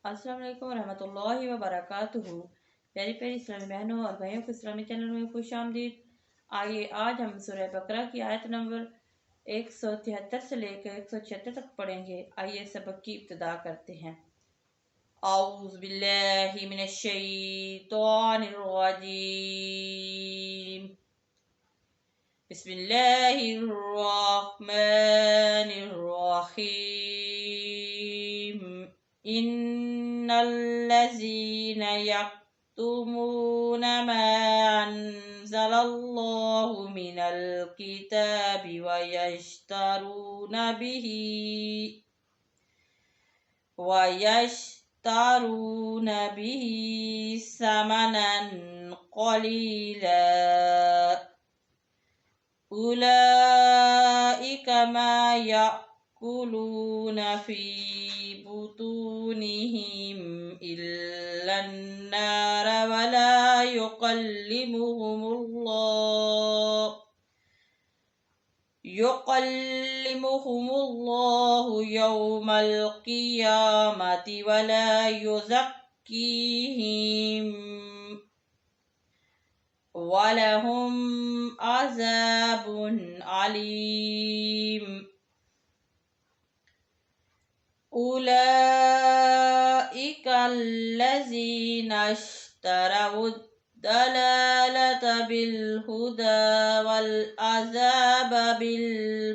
अस्सलाम वालेकुम रहमतुल्लाहि व बरकातुहू। प्यारी प्यारी इस्लामी बहनों और भाइयों को इस्लामी चैनल में खुश आमदीद। आइए आज हम सूरह बकरा की आयत नंबर 173 से लेकर 176 तक पढ़ेंगे। आइए सबक की इब्तिदा करते हैं। औज़ु बिल्लाहि मिनश शैतानिर रजीम। बिस्मिल्लाहिर रहमानिर रहीम। इन्नल्लज़ीना यक्तुमूना मा अंज़लल्लाहु मिनल किताबि वयश्तरून बिही समनन क़लीला उलाइका मा यअकुलूना फी बुतूनिहिम इल्लन नार वला युकल्लिमुहुमुल्लाहु यौमल क़ियामति वला युज़क्कीहिम वलहुम अज़ाबुन अलीम। उलाइका अल्लज़ीना इश्तरवुद दलालता बिल हुदा वल अज़ाब बिल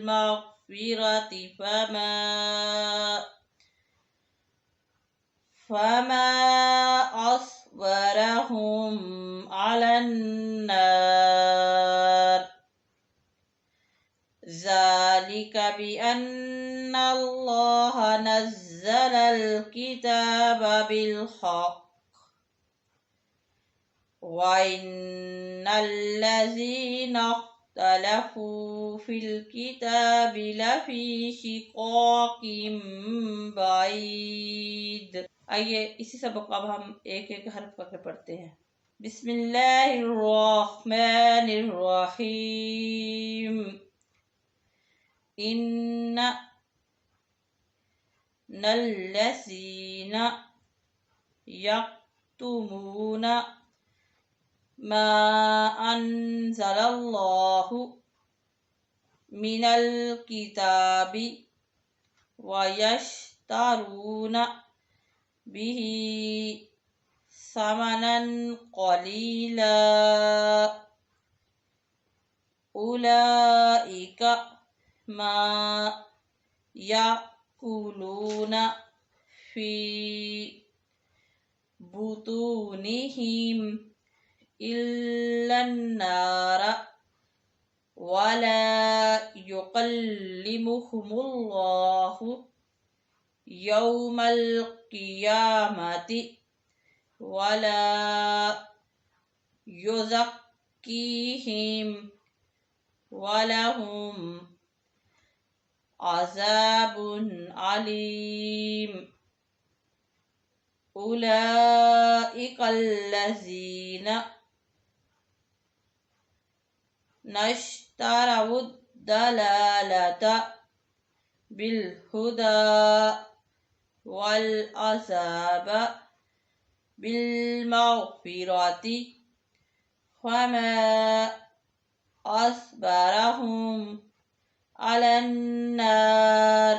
मग़फ़िरति फमा अस्बरहुम अलन नार। ज़ालिका बिअन्नल्लाह नज़्ज़लल किताब बिल हक़्क़ व इन्नल्लज़ीना इख्तलफ़ू फ़िल किताबि लफ़ी शिक़ाक़िम बईद। आइए इसी सबक अब हम एक एक हर्फ करके पढ़ते हैं। बिस्मिल्लाहिर्रहमानिर्रहीम। इन्नल्लज़ीना यक्तुमूना मा अंज़लल्लाहु मिनल किताबि वयश्तरून बिही समनन क़लीला उलाइका मा यअकुलूना फी बुतूनिहिम इल्लन नार वला युकल्लिमुहुमुल्लाहु यौमल क़ियामति वला युज़क्कीहिम वलहुम अज़ाबुन अलीम। उलाइका अल्लज़ीना इश्तरवुद दलालता बिल हुदा वल अज़ाब बिल मग़फ़िरति फमा अस्बरहुम अलन नार।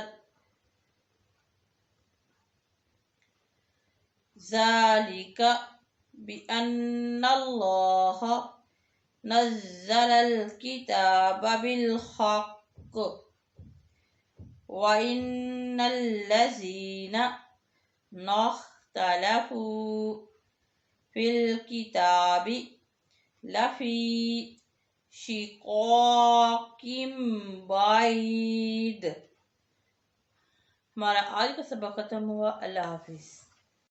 ज़ालिका बिअन्नल्लाह नज़्ज़लल किताब बिल हक़्क़ व इन्नल्लज़ीना इख्तलफ़ू फ़िल किताबि लफ़ी शिक़ाक़िम बईद। हमारा आज का सबक ख़त्म हुआ। अल्लाह हाफ़िज़।